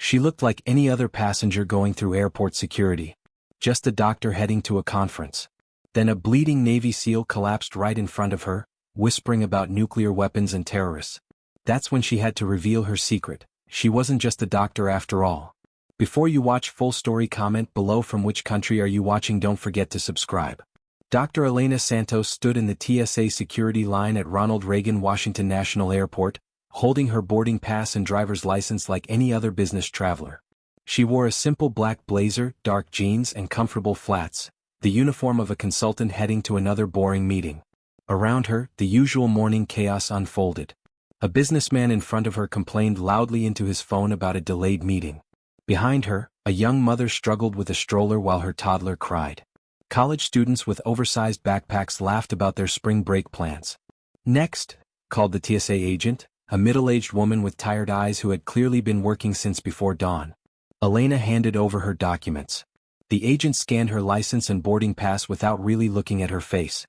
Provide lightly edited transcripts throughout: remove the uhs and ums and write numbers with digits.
She looked like any other passenger going through airport security. Just a doctor heading to a conference. Then a bleeding Navy SEAL collapsed right in front of her, whispering about nuclear weapons and terrorists. That's when she had to reveal her secret. She wasn't just a doctor after all. Before you watch full story, comment below from which country are you watching. Don't forget to subscribe. Dr. Elena Santos stood in the TSA security line at Ronald Reagan Washington National Airport, holding her boarding pass and driver's license like any other business traveler. She wore a simple black blazer, dark jeans and comfortable flats, the uniform of a consultant heading to another boring meeting. Around her, the usual morning chaos unfolded. A businessman in front of her complained loudly into his phone about a delayed meeting. Behind her, a young mother struggled with a stroller while her toddler cried. College students with oversized backpacks laughed about their spring break plans. "Next," called the TSA agent, a middle-aged woman with tired eyes who had clearly been working since before dawn. Elena handed over her documents. The agent scanned her license and boarding pass without really looking at her face.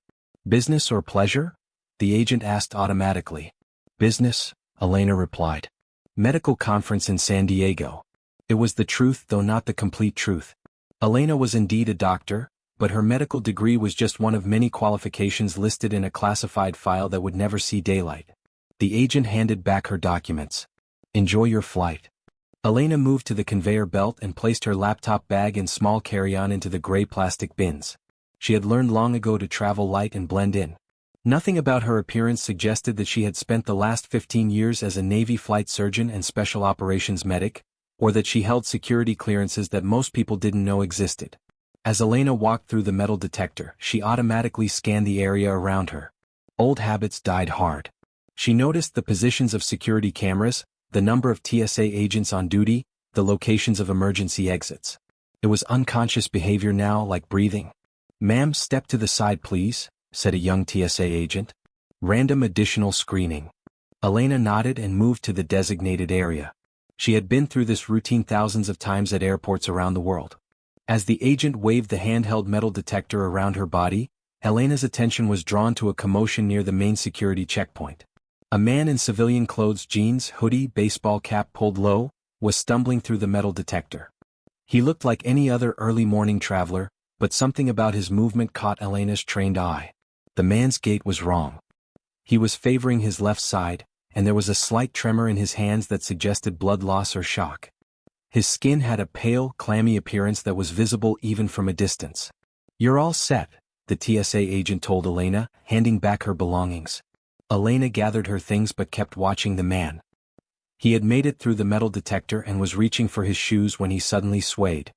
"Business or pleasure?" the agent asked automatically. "Business," Elena replied. "Medical conference in San Diego." It was the truth, though not the complete truth. Elena was indeed a doctor, but her medical degree was just one of many qualifications listed in a classified file that would never see daylight. The agent handed back her documents. "Enjoy your flight." Elena moved to the conveyor belt and placed her laptop bag and small carry-on into the gray plastic bins. She had learned long ago to travel light and blend in. Nothing about her appearance suggested that she had spent the last 15 years as a Navy flight surgeon and special operations medic, or that she held security clearances that most people didn't know existed. As Elena walked through the metal detector, she automatically scanned the area around her. Old habits died hard. She noticed the positions of security cameras, the number of TSA agents on duty, the locations of emergency exits. It was unconscious behavior now, like breathing. "Ma'am, step to the side please," said a young TSA agent. Random additional screening. Elena nodded and moved to the designated area. She had been through this routine thousands of times at airports around the world. As the agent waved the handheld metal detector around her body, Elena's attention was drawn to a commotion near the main security checkpoint. A man in civilian clothes, jeans, hoodie, baseball cap pulled low, was stumbling through the metal detector. He looked like any other early morning traveler, but something about his movement caught Elena's trained eye. The man's gait was wrong. He was favoring his left side, and there was a slight tremor in his hands that suggested blood loss or shock. His skin had a pale, clammy appearance that was visible even from a distance. "You're all set," the TSA agent told Elena, handing back her belongings. Elena gathered her things but kept watching the man. He had made it through the metal detector and was reaching for his shoes when he suddenly swayed.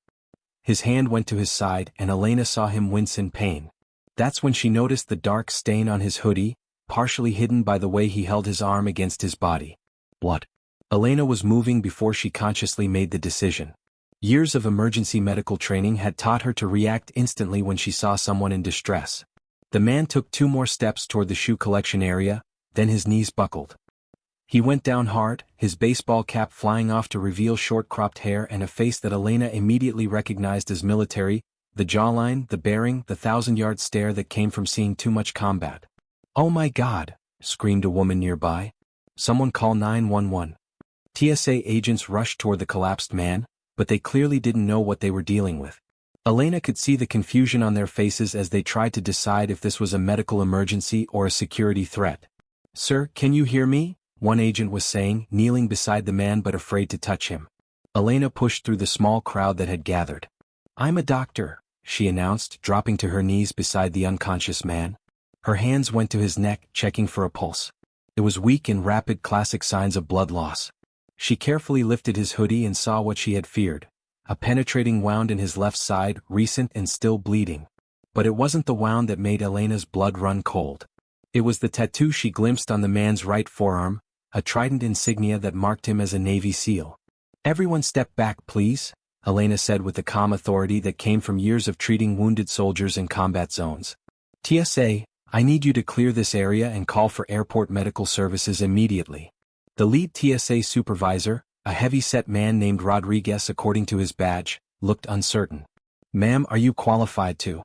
His hand went to his side and Elena saw him wince in pain. That's when she noticed the dark stain on his hoodie, partially hidden by the way he held his arm against his body. Blood. Elena was moving before she consciously made the decision. Years of emergency medical training had taught her to react instantly when she saw someone in distress. The man took 2 more steps toward the shoe collection area, then his knees buckled. He went down hard, his baseball cap flying off to reveal short-cropped hair and a face that Elena immediately recognized as military, the jawline, the bearing, the 1,000-yard stare that came from seeing too much combat. "Oh my God!" screamed a woman nearby. "Someone call 911. TSA agents rushed toward the collapsed man, but they clearly didn't know what they were dealing with. Elena could see the confusion on their faces as they tried to decide if this was a medical emergency or a security threat. "Sir, can you hear me?" one agent was saying, kneeling beside the man but afraid to touch him. Elena pushed through the small crowd that had gathered. "I'm a doctor," she announced, dropping to her knees beside the unconscious man. Her hands went to his neck, checking for a pulse. It was weak and rapid, classic signs of blood loss. She carefully lifted his hoodie and saw what she had feared. A penetrating wound in his left side, recent and still bleeding. But it wasn't the wound that made Elena's blood run cold. It was the tattoo she glimpsed on the man's right forearm, a trident insignia that marked him as a Navy SEAL. "Everyone step back, please," Elena said with the calm authority that came from years of treating wounded soldiers in combat zones. "TSA, I need you to clear this area and call for airport medical services immediately." The lead TSA supervisor, a heavy-set man named Rodriguez according to his badge, looked uncertain. "Ma'am, are you qualified to?"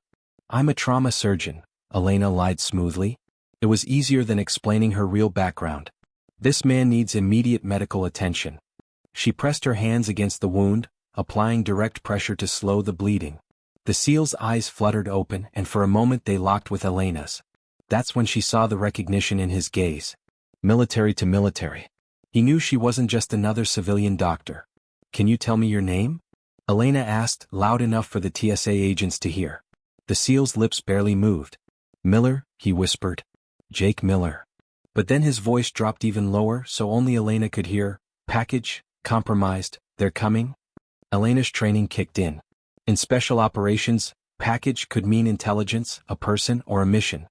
"I'm a trauma surgeon," Elena lied smoothly. It was easier than explaining her real background. "This man needs immediate medical attention." She pressed her hands against the wound, applying direct pressure to slow the bleeding. The SEAL's eyes fluttered open and for a moment they locked with Elena's. That's when she saw the recognition in his gaze. Military to military. He knew she wasn't just another civilian doctor. Can you tell me your name? Elena asked, loud enough for the TSA agents to hear. The SEAL's lips barely moved. Miller, he whispered. Jake Miller. But then his voice dropped even lower so only Elena could hear. Package, compromised, they're coming? Elena's training kicked in. In special operations, package could mean intelligence, a person, or a mission.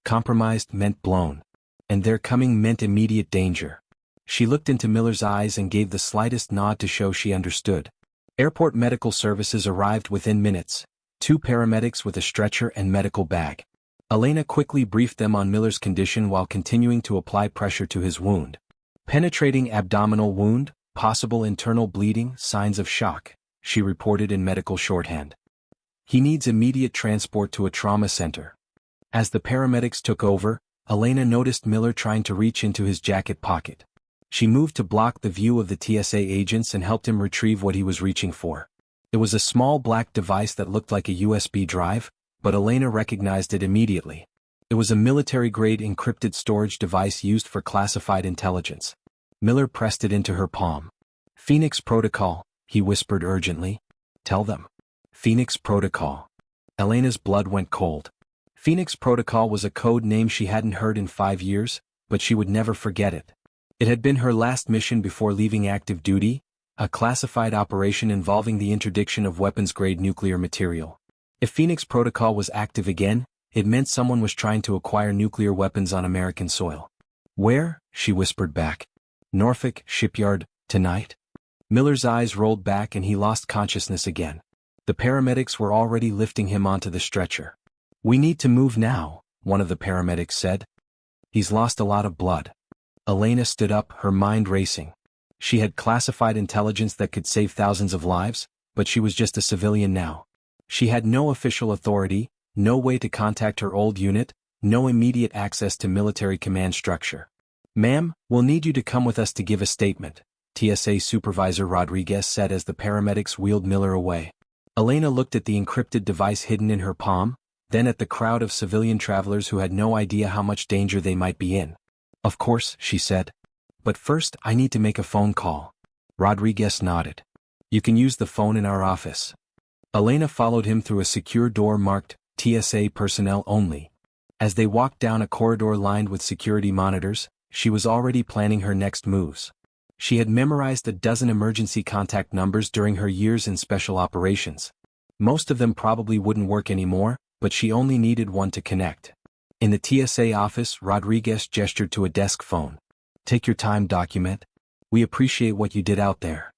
Compromised meant blown. And they're coming meant immediate danger. She looked into Miller's eyes and gave the slightest nod to show she understood. Airport medical services arrived within minutes. 2 paramedics with a stretcher and medical bag. Elena quickly briefed them on Miller's condition while continuing to apply pressure to his wound. Penetrating abdominal wound, possible internal bleeding, signs of shock, she reported in medical shorthand. He needs immediate transport to a trauma center. As the paramedics took over, Elena noticed Miller trying to reach into his jacket pocket. She moved to block the view of the TSA agents and helped him retrieve what he was reaching for. It was a small black device that looked like a USB drive, but Elena recognized it immediately. It was a military-grade encrypted storage device used for classified intelligence. Miller pressed it into her palm. Phoenix Protocol, he whispered urgently. Tell them. Phoenix Protocol. Elena's blood went cold. Phoenix Protocol was a code name she hadn't heard in 5 years, but she would never forget it. It had been her last mission before leaving active duty, a classified operation involving the interdiction of weapons-grade nuclear material. If Phoenix Protocol was active again, it meant someone was trying to acquire nuclear weapons on American soil. Where? She whispered back. Norfolk Shipyard, tonight? Miller's eyes rolled back and he lost consciousness again. The paramedics were already lifting him onto the stretcher. We need to move now, one of the paramedics said. He's lost a lot of blood. Elena stood up, her mind racing. She had classified intelligence that could save thousands of lives, but she was just a civilian now. She had no official authority, no way to contact her old unit, no immediate access to military command structure. Ma'am, we'll need you to come with us to give a statement, TSA Supervisor Rodriguez said as the paramedics wheeled Miller away. Elena looked at the encrypted device hidden in her palm, then at the crowd of civilian travelers who had no idea how much danger they might be in. Of course, she said. But first, I need to make a phone call. Rodriguez nodded. You can use the phone in our office. Elena followed him through a secure door marked, TSA personnel only. As they walked down a corridor lined with security monitors, she was already planning her next moves. She had memorized a dozen emergency contact numbers during her years in special operations. Most of them probably wouldn't work anymore, but she only needed one to connect. In the TSA office, Rodriguez gestured to a desk phone. Take your time, document. We appreciate what you did out there.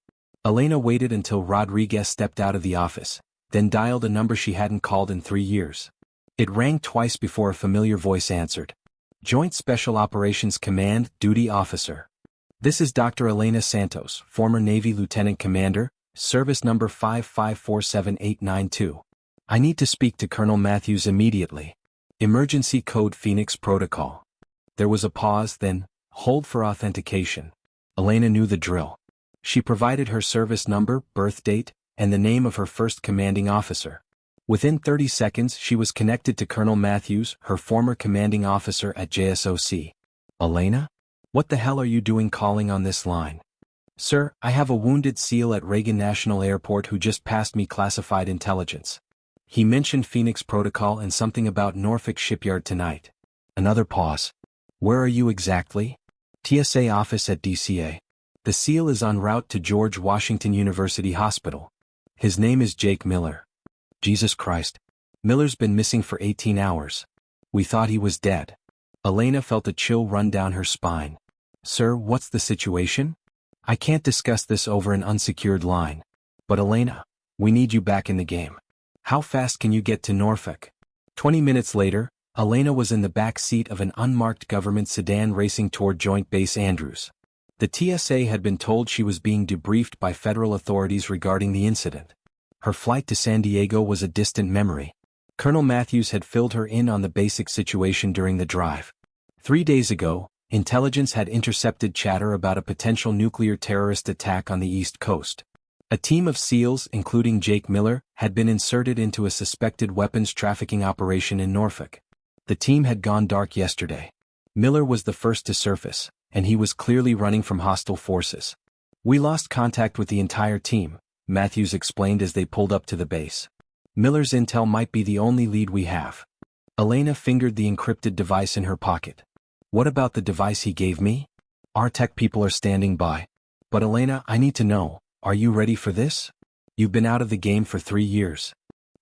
Elena waited until Rodriguez stepped out of the office, then dialed a number she hadn't called in 3 years. It rang twice before a familiar voice answered. Joint Special Operations Command, Duty Officer. This is Dr. Elena Santos, former Navy Lieutenant Commander, service number 5547892. I need to speak to Colonel Matthews immediately. Emergency code Phoenix Protocol. There was a pause, then, hold for authentication. Elena knew the drill. She provided her service number, birth date, and the name of her first commanding officer. Within 30 seconds she was connected to Colonel Matthews, her former commanding officer at JSOC. Elena? What the hell are you doing calling on this line? Sir, I have a wounded SEAL at Reagan National Airport who just passed me classified intelligence. He mentioned Phoenix Protocol and something about Norfolk Shipyard tonight. Another pause. Where are you exactly? TSA office at DCA. The SEAL is en route to George Washington University Hospital. His name is Jake Miller. Jesus Christ. Miller's been missing for 18 hours. We thought he was dead. Elena felt a chill run down her spine. Sir, what's the situation? I can't discuss this over an unsecured line. But Elena, we need you back in the game. How fast can you get to Norfolk? 20 minutes later, Elena was in the back seat of an unmarked government sedan racing toward Joint Base Andrews. The TSA had been told she was being debriefed by federal authorities regarding the incident. Her flight to San Diego was a distant memory. Colonel Matthews had filled her in on the basic situation during the drive. 3 days ago, intelligence had intercepted chatter about a potential nuclear terrorist attack on the East Coast. A team of SEALs, including Jake Miller, had been inserted into a suspected weapons trafficking operation in Norfolk. The team had gone dark yesterday. Miller was the first to surface, and he was clearly running from hostile forces. "We lost contact with the entire team," Matthews explained as they pulled up to the base. "Miller's intel might be the only lead we have." Elena fingered the encrypted device in her pocket. "What about the device he gave me? Our tech people are standing by." "But Elena, I need to know, are you ready for this? You've been out of the game for 3 years."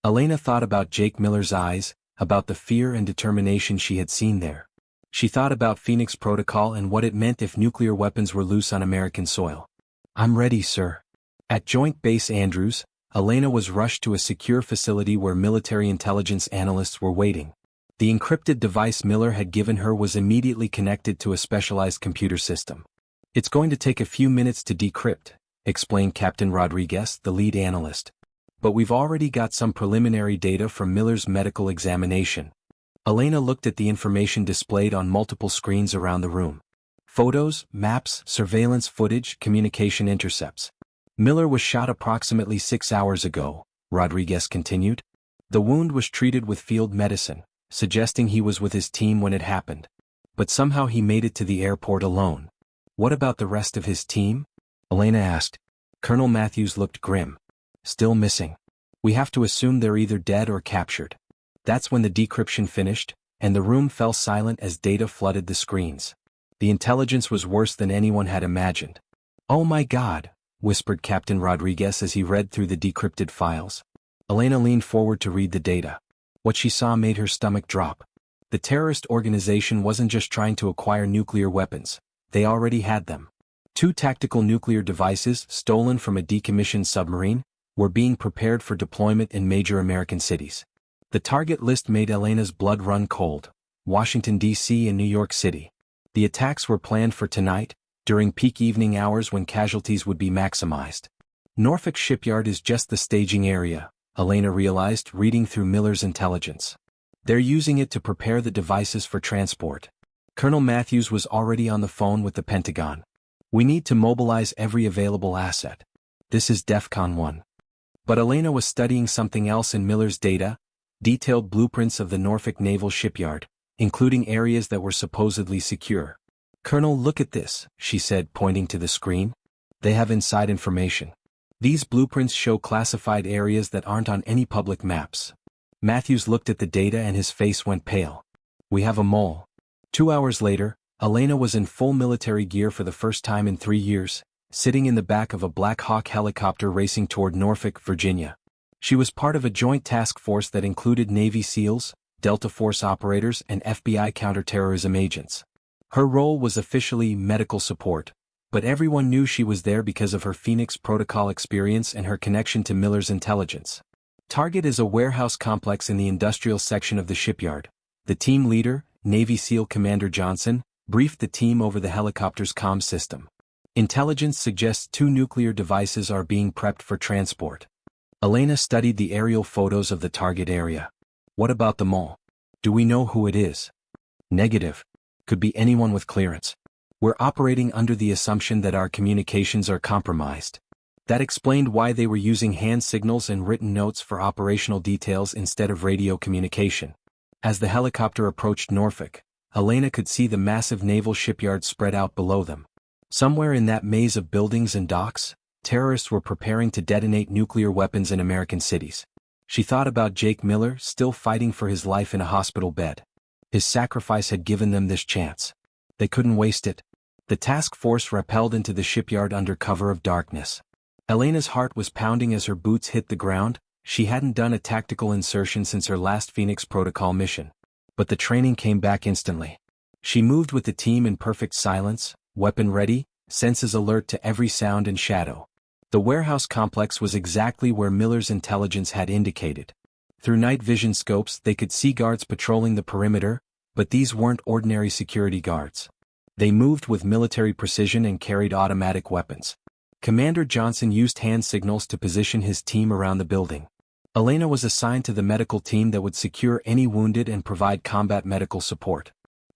Elena thought about Jake Miller's eyes, about the fear and determination she had seen there. She thought about Phoenix Protocol and what it meant if nuclear weapons were loose on American soil. "I'm ready, sir." At Joint Base Andrews, Elena was rushed to a secure facility where military intelligence analysts were waiting. The encrypted device Miller had given her was immediately connected to a specialized computer system. "It's going to take a few minutes to decrypt," explained Captain Rodriguez, the lead analyst. "But we've already got some preliminary data from Miller's medical examination." Elena looked at the information displayed on multiple screens around the room. Photos, maps, surveillance footage, communication intercepts. "Miller was shot approximately 6 hours ago," Rodriguez continued. "The wound was treated with field medicine, suggesting he was with his team when it happened. But somehow he made it to the airport alone." "What about the rest of his team?" Elena asked. Colonel Matthews looked grim. "Still missing. We have to assume they're either dead or captured." That's when the decryption finished, and the room fell silent as data flooded the screens. The intelligence was worse than anyone had imagined. "Oh my God," whispered Captain Rodriguez as he read through the decrypted files. Elena leaned forward to read the data. What she saw made her stomach drop. The terrorist organization wasn't just trying to acquire nuclear weapons, they already had them. 2 tactical nuclear devices, stolen from a decommissioned submarine, were being prepared for deployment in major American cities. The target list made Elena's blood run cold: Washington, D.C. and New York City. The attacks were planned for tonight, during peak evening hours when casualties would be maximized. Norfolk Shipyard is just the staging area, Elena realized, reading through Miller's intelligence. They're using it to prepare the devices for transport. Colonel Matthews was already on the phone with the Pentagon. "We need to mobilize every available asset. This is DEFCON 1. But Elena was studying something else in Miller's data: detailed blueprints of the Norfolk Naval Shipyard, including areas that were supposedly secure. "Colonel, look at this," she said, pointing to the screen. "They have inside information. These blueprints show classified areas that aren't on any public maps." Matthews looked at the data and his face went pale. "We have a mole." 2 hours later, Elena was in full military gear for the first time in 3 years, sitting in the back of a Black Hawk helicopter racing toward Norfolk, Virginia. She was part of a joint task force that included Navy SEALs, Delta Force operators and FBI counterterrorism agents. Her role was officially medical support, but everyone knew she was there because of her Phoenix Protocol experience and her connection to Miller's intelligence. Target is a warehouse complex in the industrial section of the shipyard. The team leader, Navy SEAL Commander Johnson, briefed the team over the helicopter's comm system. "Intelligence suggests 2 nuclear devices are being prepped for transport." Elena studied the aerial photos of the target area. "What about the mole? Do we know who it is?" "Negative. Could be anyone with clearance. We're operating under the assumption that our communications are compromised." That explained why they were using hand signals and written notes for operational details instead of radio communication. As the helicopter approached Norfolk, Elena could see the massive naval shipyard spread out below them. Somewhere in that maze of buildings and docks, terrorists were preparing to detonate nuclear weapons in American cities. She thought about Jake Miller, still fighting for his life in a hospital bed. His sacrifice had given them this chance. They couldn't waste it. The task force rappelled into the shipyard under cover of darkness. Elena's heart was pounding as her boots hit the ground. She hadn't done a tactical insertion since her last Phoenix Protocol mission. But the training came back instantly. She moved with the team in perfect silence, weapon ready, senses alert to every sound and shadow. The warehouse complex was exactly where Miller's intelligence had indicated. Through night vision scopes they could see guards patrolling the perimeter, but these weren't ordinary security guards. They moved with military precision and carried automatic weapons. Commander Johnson used hand signals to position his team around the building. Elena was assigned to the medical team that would secure any wounded and provide combat medical support.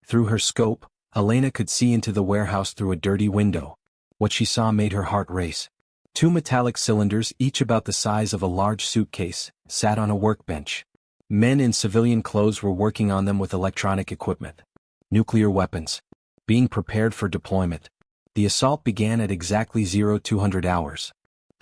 Through her scope, Elena could see into the warehouse through a dirty window. What she saw made her heart race. Two metallic cylinders, each about the size of a large suitcase, sat on a workbench. Men in civilian clothes were working on them with electronic equipment. Nuclear weapons. Being prepared for deployment. The assault began at exactly 0200 hours.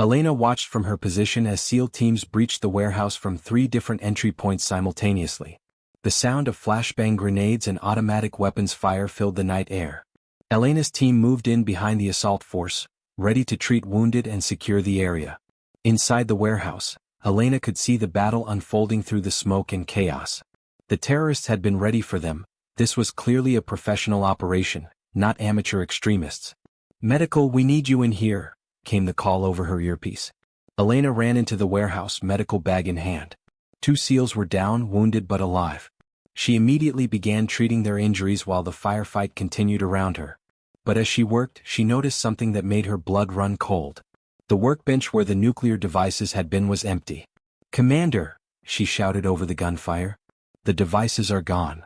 Elena watched from her position as SEAL teams breached the warehouse from 3 different entry points simultaneously. The sound of flashbang grenades and automatic weapons fire filled the night air. Elena's team moved in behind the assault force, ready to treat wounded and secure the area. Inside the warehouse, Elena could see the battle unfolding through the smoke and chaos. The terrorists had been ready for them. This was clearly a professional operation, not amateur extremists. "Medical, we need you in here," came the call over her earpiece. Elena ran into the warehouse, medical bag in hand. 2 SEALs were down, wounded but alive. She immediately began treating their injuries while the firefight continued around her. But as she worked, she noticed something that made her blood run cold. The workbench where the nuclear devices had been was empty. "Commander," she shouted over the gunfire. "The devices are gone."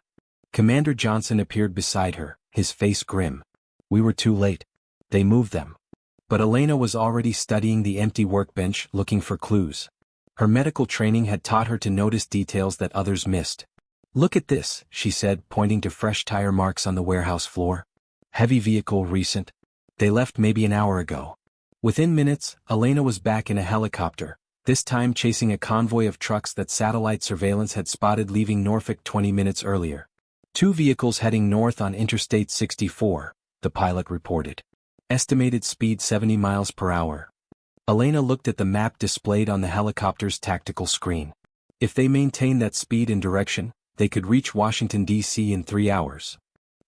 Commander Johnson appeared beside her, his face grim. "We were too late. They moved them." But Elena was already studying the empty workbench, looking for clues. Her medical training had taught her to notice details that others missed. "Look at this," she said, pointing to fresh tire marks on the warehouse floor. "Heavy vehicle, recent. They left maybe an hour ago." Within minutes, Elena was back in a helicopter, this time chasing a convoy of trucks that satellite surveillance had spotted leaving Norfolk 20 minutes earlier. 2 vehicles heading north on Interstate 64, the pilot reported. Estimated speed 70 miles per hour. Elena looked at the map displayed on the helicopter's tactical screen. If they maintained that speed and direction, they could reach Washington, D.C. in 3 hours.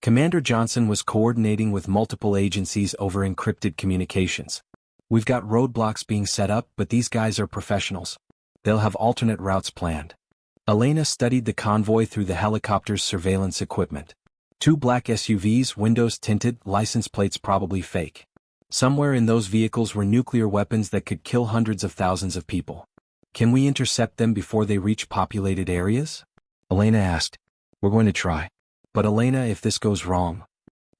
Commander Johnson was coordinating with multiple agencies over encrypted communications. "We've got roadblocks being set up, but these guys are professionals. They'll have alternate routes planned." Elena studied the convoy through the helicopter's surveillance equipment. 2 black SUVs, windows tinted, license plates probably fake. Somewhere in those vehicles were nuclear weapons that could kill hundreds of thousands of people. "Can we intercept them before they reach populated areas?" Elena asked. "We're going to try. But Elena, if this goes wrong..."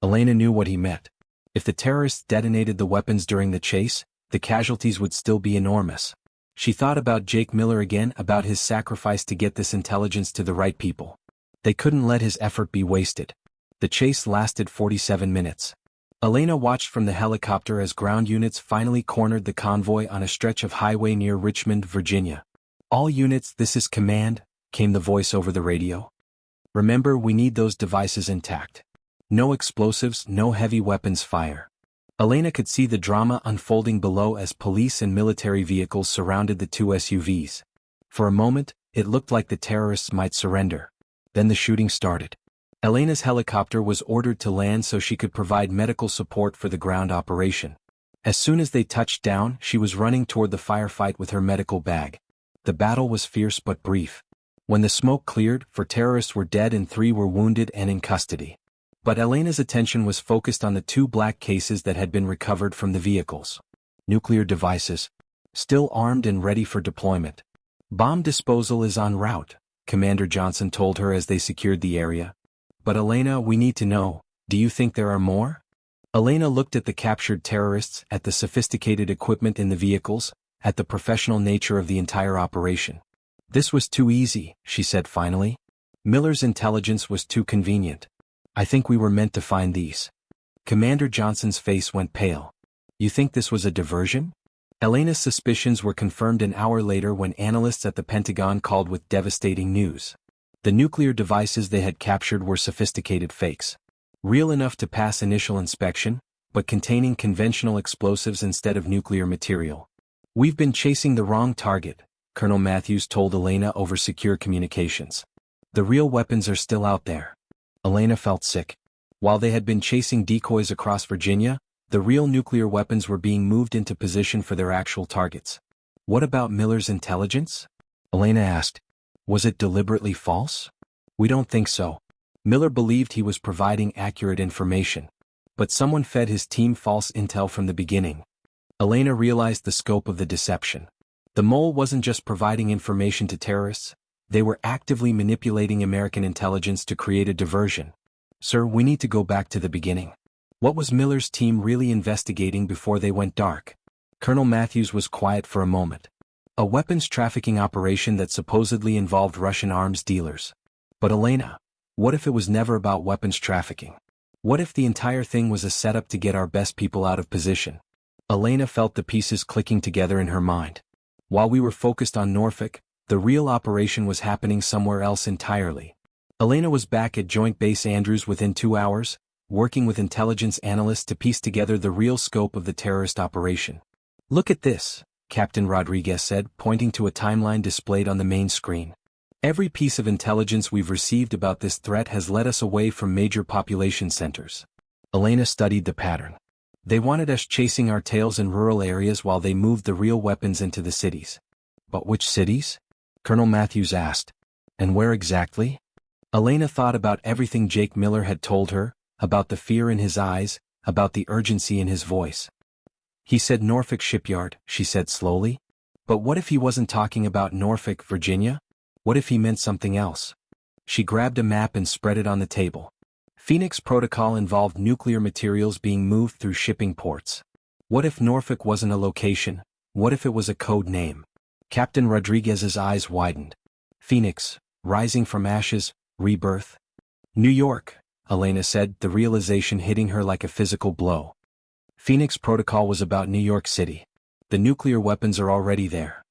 Elena knew what he meant. If the terrorists detonated the weapons during the chase, the casualties would still be enormous. She thought about Jake Miller again, about his sacrifice to get this intelligence to the right people. They couldn't let his effort be wasted. The chase lasted 47 minutes. Elena watched from the helicopter as ground units finally cornered the convoy on a stretch of highway near Richmond, Virginia. "All units, this is command," came the voice over the radio. "Remember, we need those devices intact. No explosives, no heavy weapons fire." Elena could see the drama unfolding below as police and military vehicles surrounded the 2 SUVs. For a moment, it looked like the terrorists might surrender. Then the shooting started. Elena's helicopter was ordered to land so she could provide medical support for the ground operation. As soon as they touched down, she was running toward the firefight with her medical bag. The battle was fierce but brief. When the smoke cleared, 4 terrorists were dead and 3 were wounded and in custody. But Elena's attention was focused on the 2 black cases that had been recovered from the vehicles. Nuclear devices. Still armed and ready for deployment. "Bomb disposal is en route," Commander Johnson told her as they secured the area. "But Elena, we need to know, do you think there are more?" Elena looked at the captured terrorists, at the sophisticated equipment in the vehicles, at the professional nature of the entire operation. "This was too easy," she said finally. "Miller's intelligence was too convenient. I think we were meant to find these." Commander Johnson's face went pale. "You think this was a diversion?" Elena's suspicions were confirmed an hour later when analysts at the Pentagon called with devastating news. The nuclear devices they had captured were sophisticated fakes. Real enough to pass initial inspection, but containing conventional explosives instead of nuclear material. "We've been chasing the wrong target," Colonel Matthews told Elena over secure communications. "The real weapons are still out there." Elena felt sick. While they had been chasing decoys across Virginia, the real nuclear weapons were being moved into position for their actual targets. "What about Miller's intelligence?" Elena asked. "Was it deliberately false?" "We don't think so. Miller believed he was providing accurate information. But someone fed his team false intel from the beginning." Elena realized the scope of the deception. The mole wasn't just providing information to terrorists, they were actively manipulating American intelligence to create a diversion. Sir, we need to go back to the beginning. What was Miller's team really investigating before they went dark? Colonel Matthews was quiet for a moment. A weapons trafficking operation that supposedly involved Russian arms dealers. But Elena, what if it was never about weapons trafficking? What if the entire thing was a setup to get our best people out of position? Elena felt the pieces clicking together in her mind. While we were focused on Norfolk, the real operation was happening somewhere else entirely. Elena was back at Joint Base Andrews within 2 hours, working with intelligence analysts to piece together the real scope of the terrorist operation. Look at this, Captain Rodriguez said, pointing to a timeline displayed on the main screen. Every piece of intelligence we've received about this threat has led us away from major population centers. Elena studied the pattern. They wanted us chasing our tails in rural areas while they moved the real weapons into the cities. But which cities? Colonel Matthews asked. And where exactly? Elena thought about everything Jake Miller had told her, about the fear in his eyes, about the urgency in his voice. He said Norfolk Shipyard, she said slowly. But what if he wasn't talking about Norfolk, Virginia? What if he meant something else? She grabbed a map and spread it on the table. Phoenix Protocol involved nuclear materials being moved through shipping ports. What if Norfolk wasn't a location? What if it was a code name? Captain Rodriguez's eyes widened. Phoenix, rising from ashes, rebirth. New York, Elena said, the realization hitting her like a physical blow. Phoenix Protocol was about New York City. The nuclear weapons are already there.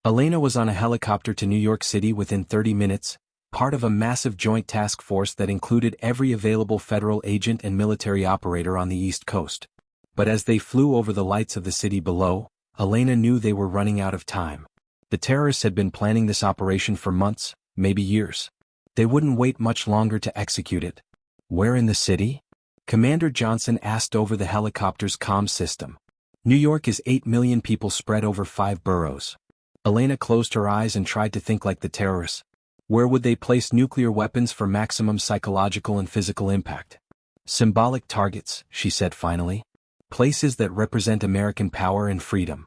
Elena was on a helicopter to New York City within 30 minutes, part of a massive joint task force that included every available federal agent and military operator on the East Coast. But as they flew over the lights of the city below, Elena knew they were running out of time. The terrorists had been planning this operation for months, maybe years. They wouldn't wait much longer to execute it. Where in the city? Commander Johnson asked over the helicopter's comm system. New York is 8 million people spread over 5 boroughs. Elena closed her eyes and tried to think like the terrorists. Where would they place nuclear weapons for maximum psychological and physical impact? Symbolic targets, she said finally. Places that represent American power and freedom.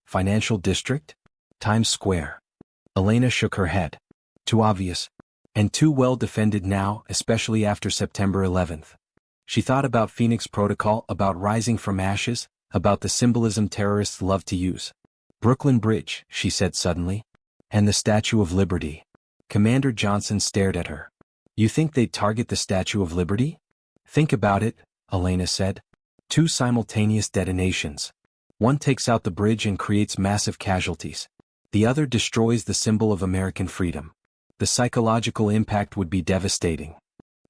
Financial district? Times Square. Elena shook her head. Too obvious. And too well defended now, especially after September 11th. She thought about Phoenix Protocol, about rising from ashes, about the symbolism terrorists love to use. Brooklyn Bridge, she said suddenly. And the Statue of Liberty. Commander Johnson stared at her. You think they'd target the Statue of Liberty? Think about it, Elena said. 2 simultaneous detonations. One takes out the bridge and creates massive casualties. The other destroys the symbol of American freedom. The psychological impact would be devastating.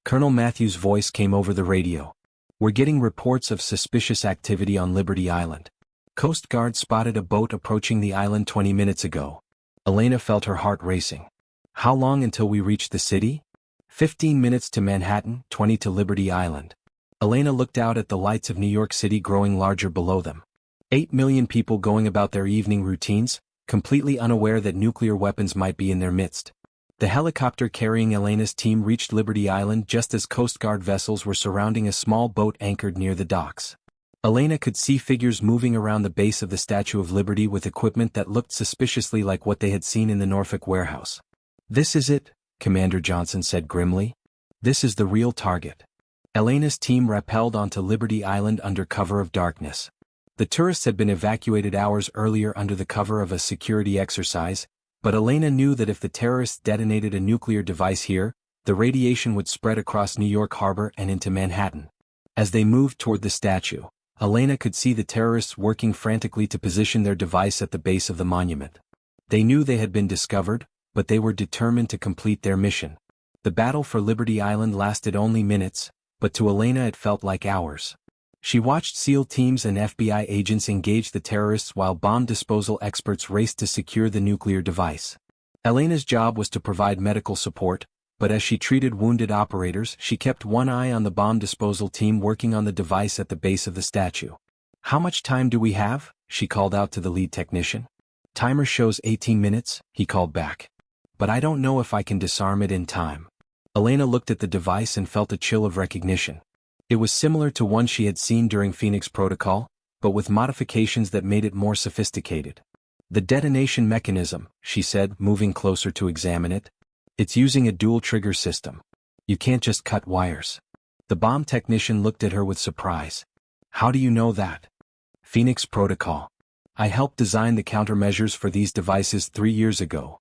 Colonel Matthews' voice came over the radio. We're getting reports of suspicious activity on Liberty Island. Coast Guard spotted a boat approaching the island 20 minutes ago. Elena felt her heart racing. How long until we reach the city? 15 minutes to Manhattan, 20 to Liberty Island. Elena looked out at the lights of New York City growing larger below them. 8 million people going about their evening routines, completely unaware that nuclear weapons might be in their midst. The helicopter carrying Elena's team reached Liberty Island just as Coast Guard vessels were surrounding a small boat anchored near the docks. Elena could see figures moving around the base of the Statue of Liberty with equipment that looked suspiciously like what they had seen in the Norfolk warehouse. This is it, Commander Johnson said grimly. This is the real target. Elena's team rappelled onto Liberty Island under cover of darkness. The tourists had been evacuated hours earlier under the cover of a security exercise, but Elena knew that if the terrorists detonated a nuclear device here, the radiation would spread across New York Harbor and into Manhattan. As they moved toward the statue, Elena could see the terrorists working frantically to position their device at the base of the monument. They knew they had been discovered, but they were determined to complete their mission. The battle for Liberty Island lasted only minutes, but to Elena it felt like hours. She watched SEAL teams and FBI agents engage the terrorists while bomb disposal experts raced to secure the nuclear device. Elena's job was to provide medical support, but as she treated wounded operators, she kept one eye on the bomb disposal team working on the device at the base of the statue. How much time do we have? She called out to the lead technician. Timer shows 18 minutes, he called back. But I don't know if I can disarm it in time. Elena looked at the device and felt a chill of recognition. It was similar to one she had seen during Phoenix Protocol, but with modifications that made it more sophisticated. The detonation mechanism, she said, moving closer to examine it. It's using a dual trigger system. You can't just cut wires. The bomb technician looked at her with surprise. How do you know that? Phoenix Protocol. I helped design the countermeasures for these devices 3 years ago.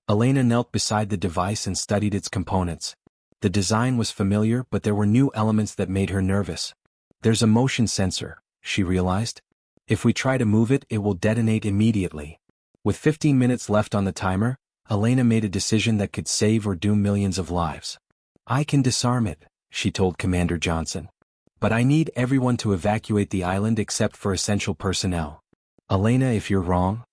Elena knelt beside the device and studied its components. The design was familiar, but there were new elements that made her nervous. There's a motion sensor, she realized. If we try to move it, it will detonate immediately. With 15 minutes left on the timer, Elena made a decision that could save or doom millions of lives. I can disarm it, she told Commander Johnson. But I need everyone to evacuate the island except for essential personnel. Elena, if you're wrong?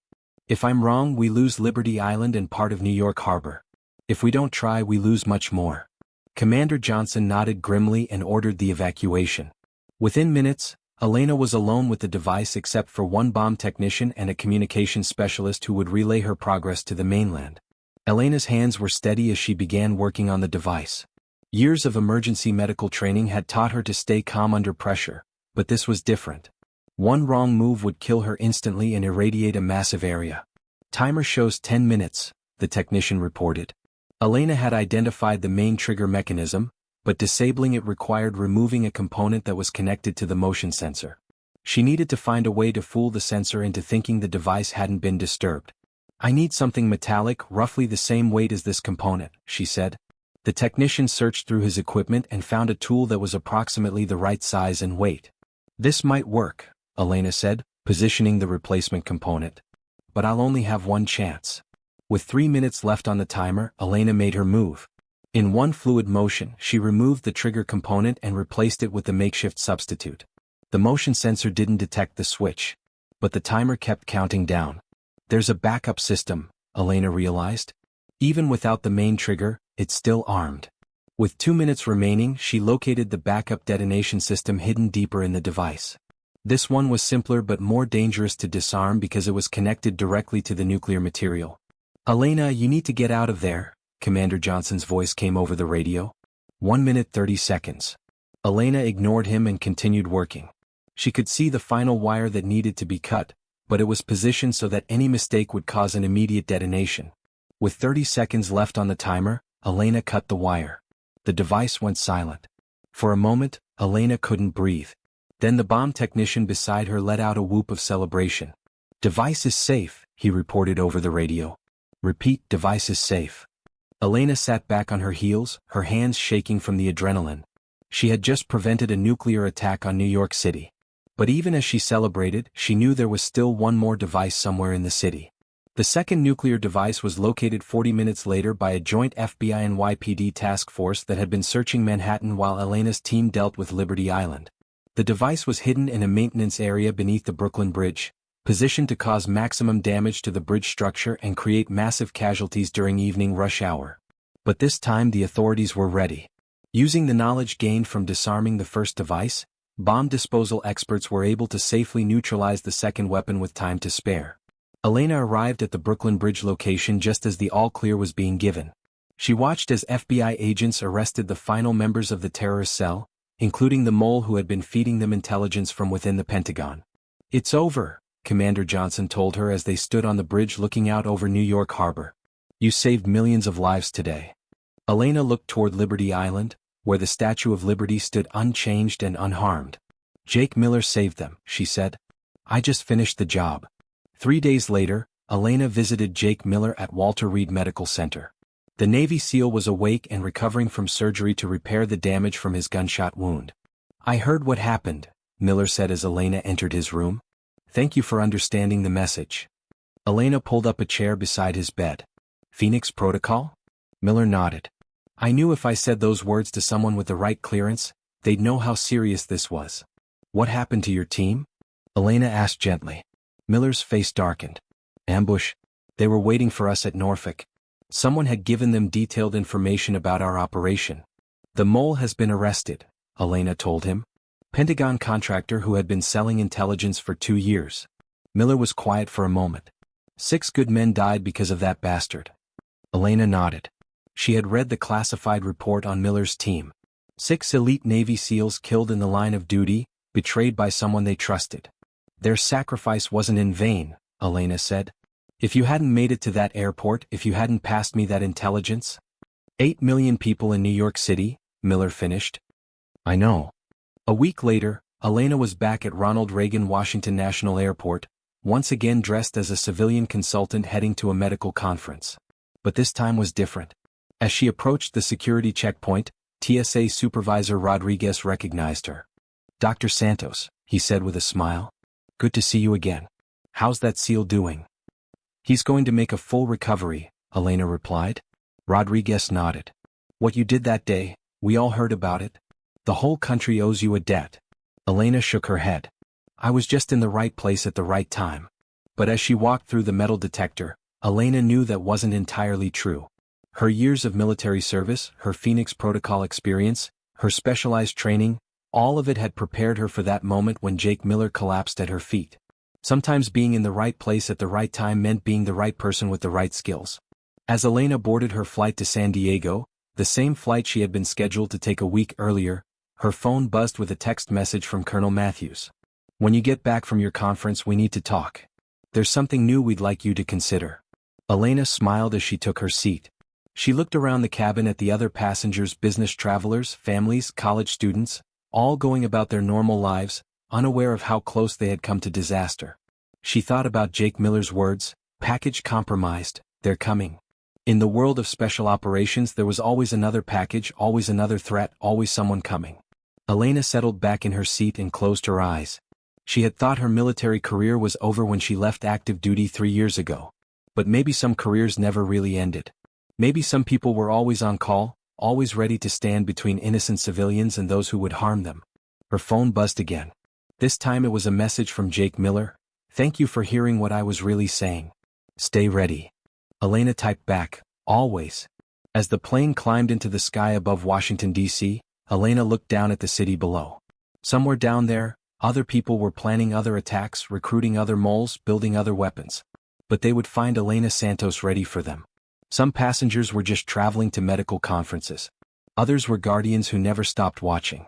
If I'm wrong, we lose Liberty Island and part of New York Harbor. If we don't try, we lose much more. Commander Johnson nodded grimly and ordered the evacuation. Within minutes, Elena was alone with the device except for one bomb technician and a communications specialist who would relay her progress to the mainland. Elena's hands were steady as she began working on the device. Years of emergency medical training had taught her to stay calm under pressure, but this was different. One wrong move would kill her instantly and irradiate a massive area. Timer shows 10 minutes, the technician reported. Elena had identified the main trigger mechanism, but disabling it required removing a component that was connected to the motion sensor. She needed to find a way to fool the sensor into thinking the device hadn't been disturbed. I need something metallic, roughly the same weight as this component, she said. The technician searched through his equipment and found a tool that was approximately the right size and weight. This might work, Elena said, positioning the replacement component. But I'll only have one chance. With 3 minutes left on the timer, Elena made her move. In one fluid motion, she removed the trigger component and replaced it with the makeshift substitute. The motion sensor didn't detect the switch, but the timer kept counting down. There's a backup system, Elena realized. Even without the main trigger, it's still armed. With 2 minutes remaining, she located the backup detonation system hidden deeper in the device. This one was simpler but more dangerous to disarm because it was connected directly to the nuclear material. Elena, you need to get out of there, Commander Johnson's voice came over the radio. 1 minute 30 seconds. Elena ignored him and continued working. She could see the final wire that needed to be cut, but it was positioned so that any mistake would cause an immediate detonation. With 30 seconds left on the timer, Elena cut the wire. The device went silent. For a moment, Elena couldn't breathe. Then the bomb technician beside her let out a whoop of celebration. Device is safe, he reported over the radio. Repeat, device is safe. Elena sat back on her heels, her hands shaking from the adrenaline. She had just prevented a nuclear attack on New York City. But even as she celebrated, she knew there was still one more device somewhere in the city. The second nuclear device was located 40 minutes later by a joint FBI and NYPD task force that had been searching Manhattan while Elena's team dealt with Liberty Island. The device was hidden in a maintenance area beneath the Brooklyn Bridge, positioned to cause maximum damage to the bridge structure and create massive casualties during evening rush hour. But this time the authorities were ready. Using the knowledge gained from disarming the first device, bomb disposal experts were able to safely neutralize the second weapon with time to spare. Elena arrived at the Brooklyn Bridge location just as the all-clear was being given. She watched as FBI agents arrested the final members of the terrorist cell, including the mole who had been feeding them intelligence from within the Pentagon. It's over, Commander Johnson told her as they stood on the bridge looking out over New York Harbor. You saved millions of lives today. Elena looked toward Liberty Island, where the Statue of Liberty stood unchanged and unharmed. Jake Miller saved them, she said. I just finished the job. 3 days later, Elena visited Jake Miller at Walter Reed Medical Center. The Navy SEAL was awake and recovering from surgery to repair the damage from his gunshot wound. I heard what happened, Miller said as Elena entered his room. Thank you for understanding the message. Elena pulled up a chair beside his bed. Phoenix Protocol? Miller nodded. I knew if I said those words to someone with the right clearance, they'd know how serious this was. What happened to your team? Elena asked gently. Miller's face darkened. Ambush. They were waiting for us at Norfolk. Someone had given them detailed information about our operation. The mole has been arrested, Elena told him. Pentagon contractor who had been selling intelligence for 2 years. Miller was quiet for a moment. 6 good men died because of that bastard. Elena nodded. She had read the classified report on Miller's team. 6 elite Navy SEALs killed in the line of duty, betrayed by someone they trusted. Their sacrifice wasn't in vain, Elena said. If you hadn't made it to that airport, if you hadn't passed me that intelligence? 8 million people in New York City, Miller finished. I know. A week later, Elena was back at Ronald Reagan Washington National Airport, once again dressed as a civilian consultant heading to a medical conference. But this time was different. As she approached the security checkpoint, TSA Supervisor Rodriguez recognized her. "Dr. Santos," he said with a smile. "Good to see you again. How's that SEAL doing?" "He's going to make a full recovery," Elena replied. Rodriguez nodded. "What you did that day, we all heard about it. The whole country owes you a debt." Elena shook her head. "I was just in the right place at the right time." But as she walked through the metal detector, Elena knew that wasn't entirely true. Her years of military service, her Phoenix Protocol experience, her specialized training, all of it had prepared her for that moment when Jake Miller collapsed at her feet. Sometimes being in the right place at the right time meant being the right person with the right skills. As Elena boarded her flight to San Diego, the same flight she had been scheduled to take a week earlier, her phone buzzed with a text message from Colonel Matthews. "When you get back from your conference, we need to talk. There's something new we'd like you to consider." Elena smiled as she took her seat. She looked around the cabin at the other passengers, business travelers, families, college students, all going about their normal lives, unaware of how close they had come to disaster. She thought about Jake Miller's words, "Package compromised, they're coming." In the world of special operations there was always another package, always another threat, always someone coming. Elena settled back in her seat and closed her eyes. She had thought her military career was over when she left active duty 3 years ago. But maybe some careers never really ended. Maybe some people were always on call, always ready to stand between innocent civilians and those who would harm them. Her phone buzzed again. This time it was a message from Jake Miller. "Thank you for hearing what I was really saying. Stay ready." Elena typed back, "Always." As the plane climbed into the sky above Washington, D.C., Elena looked down at the city below. Somewhere down there, other people were planning other attacks, recruiting other moles, building other weapons. But they would find Elena Santos ready for them. Some passengers were just traveling to medical conferences. Others were guardians who never stopped watching.